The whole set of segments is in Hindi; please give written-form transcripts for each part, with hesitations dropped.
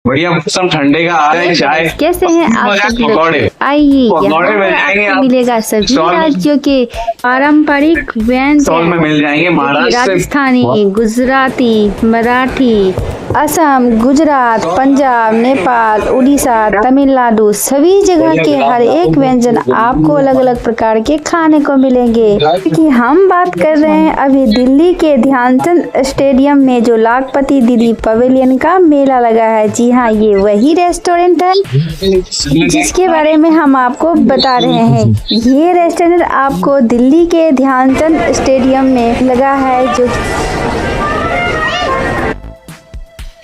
बढ़िया मौसम ठंडे का आ रहा है। चाय कैसे हैं आप सब लोग? पकौड़े आइए, पकौड़े यहाँ मिल पर जाएंगे आपको आप मिलेगा सभी स्टॉल में। राज्यों के पारंपरिक स्टॉल में व्यंजन, मिल जाएंगे महाराष्ट्र से। राजस्थानी, गुजराती, मराठी, असम, गुजरात, पंजाब, नेपाल, उड़ीसा, तमिलनाडु, सभी जगह के हर एक व्यंजन आपको अलग अलग प्रकार के खाने को मिलेंगे। क्योंकि हम बात कर रहे हैं अभी दिल्ली के ध्यानचंद स्टेडियम में जो लाखपति दीदी पवेलियन का मेला लगा है। जी हाँ, ये वही रेस्टोरेंट है जिसके बारे में हम आपको बता रहे हैं। ये रेस्टोरेंट आपको दिल्ली के ध्यानचंद स्टेडियम में लगा है। जो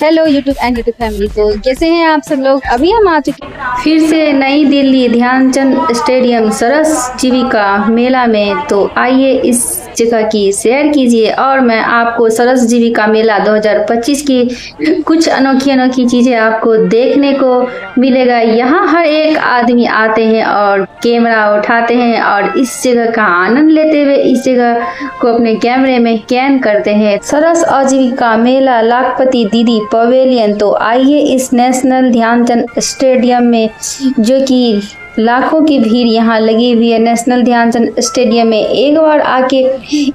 hello YouTube and YouTube family, तो कैसे हैं आप सब लोग? अभी हम आ चुके फिर से नई दिल्ली ध्यानचंद स्टेडियम सरस जीविका मेला में। तो आइए इस जगह की शेयर कीजिए और मैं आपको सरस जीविका मेला 2025 की कुछ अनोखी चीजें आपको देखने को मिलेगा। यहाँ हर एक आदमी आते हैं और कैमरा उठाते हैं और इस जगह का आनंद लेते हुए इस जगह को अपने कैमरे में कैद करते हैं। सरस आजीविका मेला लाखपति दीदी पवेलियन। तो आइए इस नेशनल ध्यानचंद स्टेडियम में, जो कि लाखों की भीड़ यहाँ लगी हुई है नेशनल ध्यानचंद स्टेडियम में, एक बार आके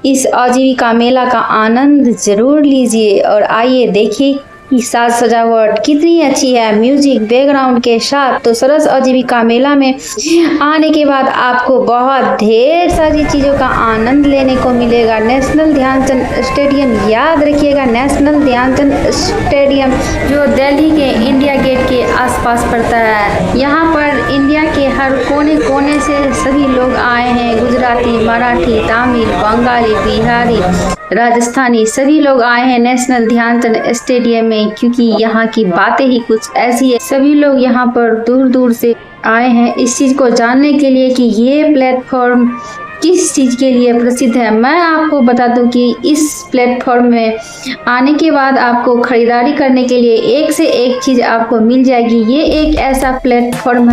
इस आजीविका मेला का आनंद जरूर लीजिए। और आइए देखिए कि साज सजावट कितनी अच्छी है, म्यूजिक बैकग्राउंड के साथ। तो सरस आजीविका मेला में आने के बाद आपको बहुत ढेर सारी चीज़ों का आनंद लेने को मिलेगा। नेशनल ध्यानचंद स्टेडियम, याद रखिएगा, नेशनल ध्यानचंद स्टेडियम जो दिल्ली के इंडिया गेट के आसपास पड़ता है। यहाँ पर इंडिया के हर कोने कोने से सभी लोग आए हैं। गुजराती, मराठी, तमिल, बंगाली, बिहारी, राजस्थानी, सभी लोग आए हैं नेशनल ध्यानचंद स्टेडियम में, क्योंकि यहाँ की बातें ही कुछ ऐसी है। सभी लोग यहाँ पर दूर दूर से आए हैं इस चीज को जानने के लिए कि ये प्लेटफॉर्म किस चीज के लिए प्रसिद्ध है। मैं आपको बता दूं कि इस प्लेटफॉर्म में आने के बाद आपको खरीदारी करने के लिए एक से एक चीज आपको मिल जाएगी। ये एक ऐसा प्लेटफॉर्म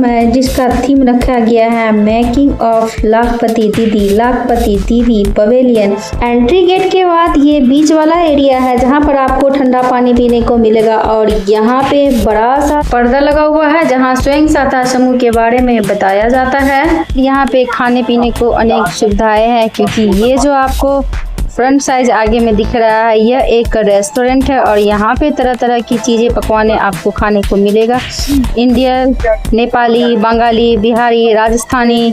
है जिसका थीम रखा गया है मेकिंग ऑफ लाखपति दीदी पवेलियन। एंट्री गेट के बाद ये बीच वाला एरिया है जहाँ पर आपको ठंडा पानी पीने को मिलेगा और यहाँ पे बड़ा सा पर्दा लगा हुआ है जहाँ स्वयं सहायता समूह के बारे में बताया जाता है। यहाँ पे खाने पीने को अनेक सुविधाएं हैं, क्योंकि ये जो आपको फ्रंट साइज आगे में दिख रहा है यह एक रेस्टोरेंट है और यहाँ पे तरह तरह की चीजें पकवाने आपको खाने को मिलेगा। इंडियन, नेपाली, बंगाली, बिहारी, राजस्थानी।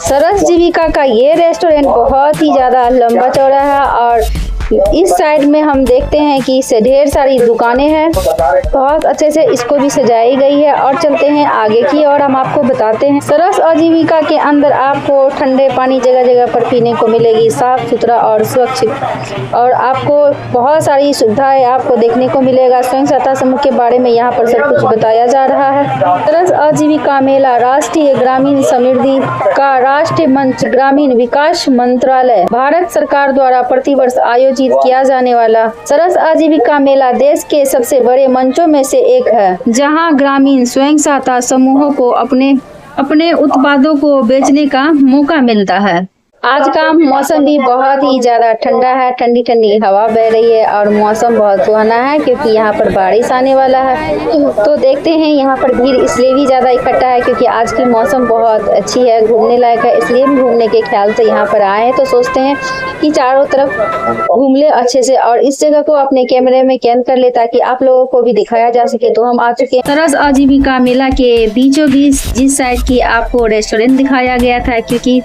सरस जीविका का ये रेस्टोरेंट बहुत ही ज्यादा लंबा चौड़ा है और इस साइड में हम देखते हैं कि इसे ढेर सारी दुकानें हैं, बहुत अच्छे से इसको भी सजाई गई है। और चलते हैं आगे की और हम आपको बताते हैं। सरस आजीविका के अंदर आपको ठंडे पानी जगह जगह पर पीने को मिलेगी, साफ सुथरा और सुरक्षित, और आपको बहुत सारी सुविधाएं आपको देखने को मिलेगा। स्वयं सहायता समूह के बारे में यहाँ पर सब कुछ बताया जा रहा है। सरस आजीविका मेला राष्ट्रीय ग्रामीण समृद्धि का राष्ट्रीय मंच ग्रामीण विकास मंत्रालय भारत सरकार द्वारा प्रतिवर्ष आयोजित किया जाने वाला सरस आजीविका मेला देश के सबसे बड़े मंचों में से एक है, जहां ग्रामीण स्वयं सहायता समूहों को अपने उत्पादों को बेचने का मौका मिलता है। आज का मौसम भी बहुत ही ज्यादा ठंडा है, ठंडी ठंडी हवा बह रही है और मौसम बहुत सुहाना है, क्योंकि यहाँ पर बारिश आने वाला है। तो देखते हैं, यहाँ पर भीड़ इसलिए भी ज्यादा इकट्ठा है क्योंकि आज की मौसम बहुत अच्छी है, घूमने लायक है, इसलिए हम घूमने के ख्याल से यहाँ पर आए हैं। तो सोचते हैं कि चारों तरफ घूम ले अच्छे से और इस जगह को अपने कैमरे में कैद कर ले ताकि आप लोगों को भी दिखाया जा सके। तो हम आ चुके हैं सरस आजीविका मेला के बीचों बीच, जिस साइड की आपको रेस्टोरेंट दिखाया गया था, क्योंकि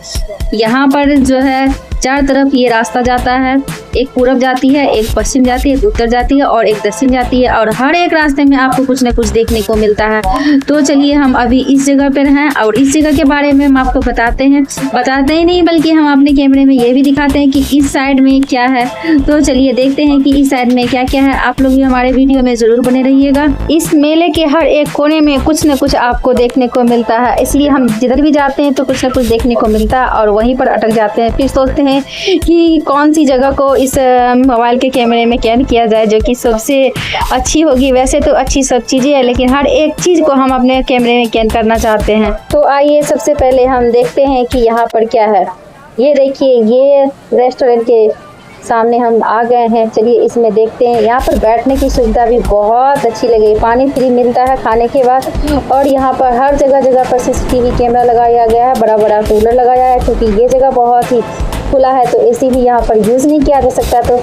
यहाँ पर जो है चार तरफ ये रास्ता जाता है, एक पूरब जाती है, एक पश्चिम जाती है, एक उत्तर जाती है और एक दक्षिण जाती है, और हर एक रास्ते में आपको कुछ न कुछ देखने को मिलता है। तो चलिए हम अभी इस जगह पर हैं और इस जगह के बारे में हम आपको बताते ही नहीं बल्कि हम अपने कैमरे में ये भी दिखाते हैं कि इस साइड में क्या है। तो चलिए देखते हैं कि इस साइड में क्या क्या है। आप लोग भी हमारे वीडियो में जरूर बने रहिएगा। इस मेले के हर एक कोने में कुछ न कुछ आपको देखने को मिलता है, इसलिए हम जिधर भी जाते हैं तो कुछ न कुछ देखने को मिलता है और वहीं पर अटक जाते हैं। फिर सोचते हैं कि कौन सी जगह को इस मोबाइल के कैमरे में कैद किया जाए जो कि सबसे अच्छी होगी। वैसे तो अच्छी सब चीजें हैं, लेकिन हर एक चीज को हम अपने कैमरे में कैद करना चाहते हैं। तो आइए सबसे पहले हम देखते हैं कि यहाँ पर क्या है। ये देखिए, ये रेस्टोरेंट के सामने हम आ गए हैं। चलिए इसमें देखते हैं। यहाँ पर बैठने की सुविधा भी बहुत अच्छी लगी। पानी फ्री मिलता है खाने के बाद, और यहाँ पर हर जगह पर सीसीटीवी कैमरा लगाया गया है। बड़ा बड़ा कूलर लगाया है क्योंकि ये जगह बहुत ही खुला है तो एसी भी यहाँ पर यूज़ नहीं किया जा सकता। तो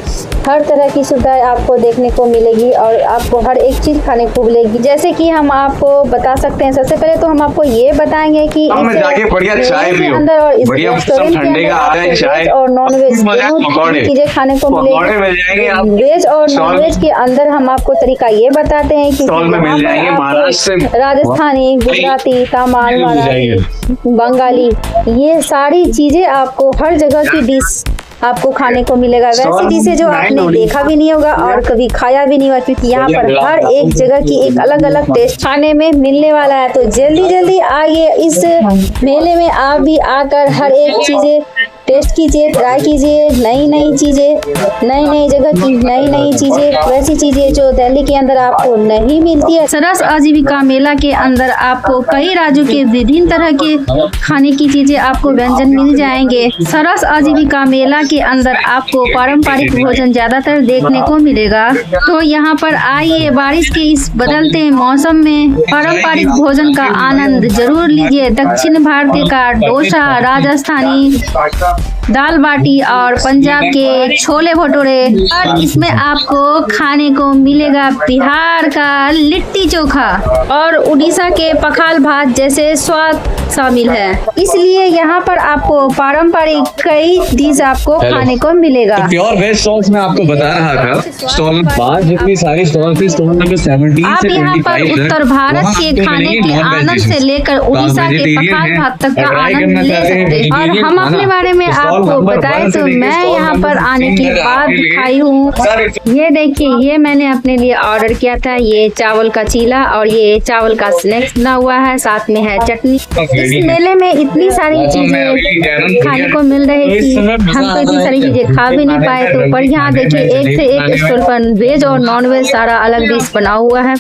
हर तरह की सुविधाएं आपको देखने को मिलेगी और आपको हर एक चीज़ खाने को मिलेगी। जैसे कि हम आपको बता सकते हैं, सबसे पहले तो हम आपको ये बताएंगे कि जाके बढ़िया चाय पियो, अंदर और इस बढ़िया रेस्टोरेंट के ठंडे का अंदर है चाय वेज और नॉन वेज पकौड़े चीजें खाने को पकौड़े मिल जाएंगे। आप मिलेगी। वेज और नॉन वेज के अंदर हम आपको तरीका ये बताते हैं कि स्टॉल में मिल जाएंगे। महाराष्ट्र से राजस्थानी, गुजराती, तमिल, मराठी, बंगाली, ये सारी चीजें आपको हर जगह की डिश आपको खाने को मिलेगा। वैसी चीजें जो आपने देखा भी नहीं होगा और कभी खाया भी नहीं होगा, क्योंकि यहाँ पर हर एक जगह की एक अलग अलग टेस्ट खाने में मिलने वाला है। तो जल्दी जल्दी आइए इस मेले में, आप भी आकर हर एक चीजें टेस्ट कीजिए, ट्राई कीजिए। नई नई चीजें, नई नई जगह की नई नई चीजें, वैसी चीजें जो दिल्ली के अंदर आपको नहीं मिलती है। सरस आजीविका मेला के अंदर आपको कई राज्यों के विभिन्न तरह के खाने की चीजें आपको व्यंजन मिल जाएंगे। सरस आजीविका मेला के अंदर आपको पारंपरिक भोजन ज्यादातर देखने को मिलेगा। तो यहाँ पर आइए, बारिश के इस बदलते मौसम में पारंपरिक भोजन का आनंद जरूर लीजिए। दक्षिण भारतीय का डोसा, राजस्थानी दाल बाटी और पंजाब के छोले भटूरे, और इसमें आपको खाने को मिलेगा बिहार का लिट्टी चोखा और उड़ीसा के पखाल भात जैसे स्वाद शामिल है। इसलिए यहाँ पर आपको पारंपरिक कई डिश आपको खाने को मिलेगा। प्योर वेज स्टॉल्स में आपको बता रहा था, स्टॉल बाहर जितनी सारी स्टॉल थी, स्टॉल नंबर 17 आप से यहाँ पर 25 उत्तर भारत के खाने के आनंद से लेकर उड़ीसा के पखाल भात तक का आनंद ले सकते हैं। और हम अपने बारे में आपको बताएं तो मैं यहाँ पर आने के बाद खाई हूँ। ये देखिए, ये मैंने अपने लिए ऑर्डर किया था। ये चावल का चीला और ये चावल का स्नैक्स बना हुआ है, साथ में है चटनी। इस मेले में इतनी सारी चीजें खाने को मिल रही थी, हम तो इतनी सारी चीजें खा भी नहीं पाए। तो पर यहाँ देखिए, एक से एक स्टॉल पर वेज और नॉन वेज सारा अलग डिश बना हुआ है।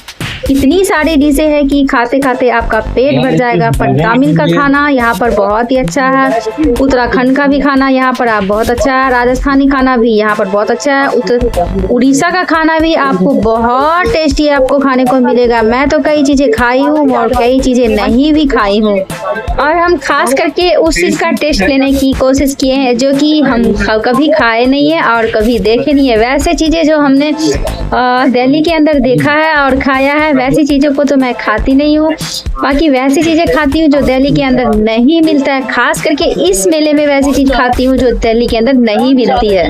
इतनी सारी डिशें हैं कि खाते खाते आपका पेट भर जाएगा। पर तमिल का खाना यहाँ पर बहुत ही अच्छा है, उत्तराखंड का भी खाना यहाँ पर आप बहुत अच्छा है, राजस्थानी खाना भी यहाँ पर बहुत अच्छा है, उड़ीसा का खाना भी आपको बहुत टेस्टी आपको खाने को मिलेगा। मैं तो कई चीजें खाई हूँ और कई चीजें नहीं भी खाई हूँ, और हम खास करके उस चीज का टेस्ट लेने की कोशिश किए हैं जो कि हम कभी खाए नहीं है और कभी देखे नहीं है। वैसे चीजें जो हमने दिल्ली के अंदर देखा है और खाया है, वैसी चीजों को तो मैं खाती नहीं हूँ। बाकी वैसी चीजें खाती हूँ जो दिल्ली के अंदर नहीं मिलता है। खास करके इस मेले में वैसी चीज खाती हूँ जो दिल्ली के अंदर नहीं मिलती है।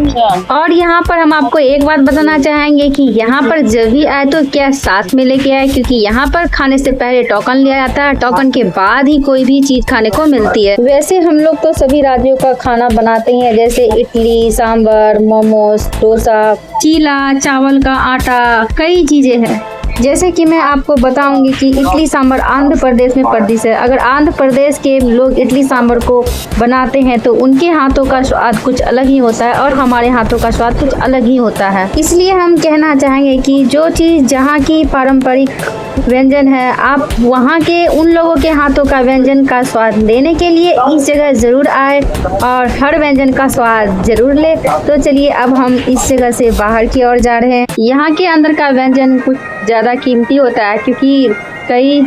और यहाँ पर हम आपको एक बात बताना चाहेंगे कि यहाँ पर जब भी आए तो क्या साथ में लेके आए, क्योंकि यहाँ पर खाने से पहले टोकन लिया जाता है, टोकन के बाद ही कोई भी चीज खाने को मिलती है। वैसे हम लोग तो सभी राज्यों का खाना बनाते हैं, जैसे इडली, सांभर, मोमोज, डोसा, चीला, चावल का आटा, कई चीजें हैं। जैसे कि मैं आपको बताऊंगी कि इडली सांभर आंध्र प्रदेश में प्रसिद्ध है। अगर आंध्र प्रदेश के लोग इडली सांभर को बनाते हैं तो उनके हाथों का स्वाद कुछ अलग ही होता है और हमारे हाथों का स्वाद कुछ अलग ही होता है। इसलिए हम कहना चाहेंगे कि जो चीज़ जहाँ की पारंपरिक व्यंजन है, आप वहाँ के उन लोगों के हाथों का व्यंजन का स्वाद लेने के लिए इस जगह ज़रूर आए और हर व्यंजन का स्वाद ज़रूर ले। तो चलिए अब हम इस जगह से बाहर की ओर जा रहे हैं। यहाँ के अंदर का व्यंजन कुछ ज़्यादा कीमती होता है, क्योंकि कई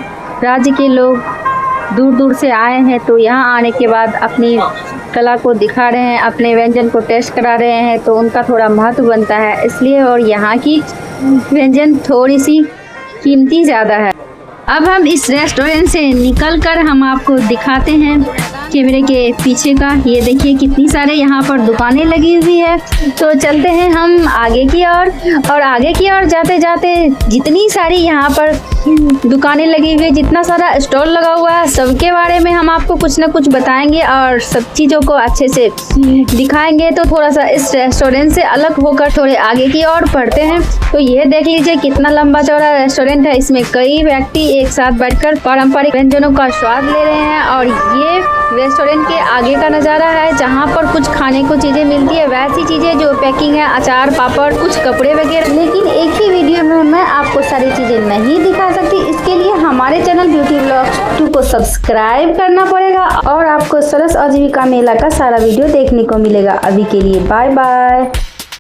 राज्य के लोग दूर दूर से आए हैं, तो यहाँ आने के बाद अपनी कला को दिखा रहे हैं, अपने व्यंजन को टेस्ट करा रहे हैं, तो उनका थोड़ा महत्व बनता है इसलिए। और यहाँ की व्यंजन थोड़ी सी कीमती ज़्यादा है। अब हम इस रेस्टोरेंट से निकलकर हम आपको दिखाते हैं कैमरे के पीछे का। ये देखिए कितनी सारे यहाँ पर दुकानें लगी हुई है। तो चलते हैं हम आगे की ओर, और आगे की ओर जाते जाते जितनी सारी यहाँ पर दुकानें लगी हुई है, जितना सारा स्टॉल लगा हुआ है, सबके बारे में हम आपको कुछ ना कुछ बताएंगे और सब चीज़ों को अच्छे से दिखाएंगे। तो थोड़ा सा इस रेस्टोरेंट से अलग होकर थोड़े आगे की ओर बढ़ते हैं। तो ये देख लीजिए कितना लंबा चौड़ा रेस्टोरेंट है। इसमें कई व्यक्ति एक साथ बैठकर पारंपरिक व्यंजनों का स्वाद ले रहे हैं। और ये रेस्टोरेंट के आगे का नज़ारा है, जहाँ पर कुछ खाने को चीज़ें मिलती है, वैसी चीज़ें जो पैकिंग है, अचार, पापड़, कुछ कपड़े वगैरह। लेकिन एक ही वीडियो में मैं आपको सारी चीज़ें नहीं दिखा सकती। इसके लिए हमारे चैनल ब्यूटी व्लॉग्स 2 को सब्सक्राइब करना पड़ेगा और आपको सरस आजीविका मेला का सारा वीडियो देखने को मिलेगा। अभी के लिए बाय बाय।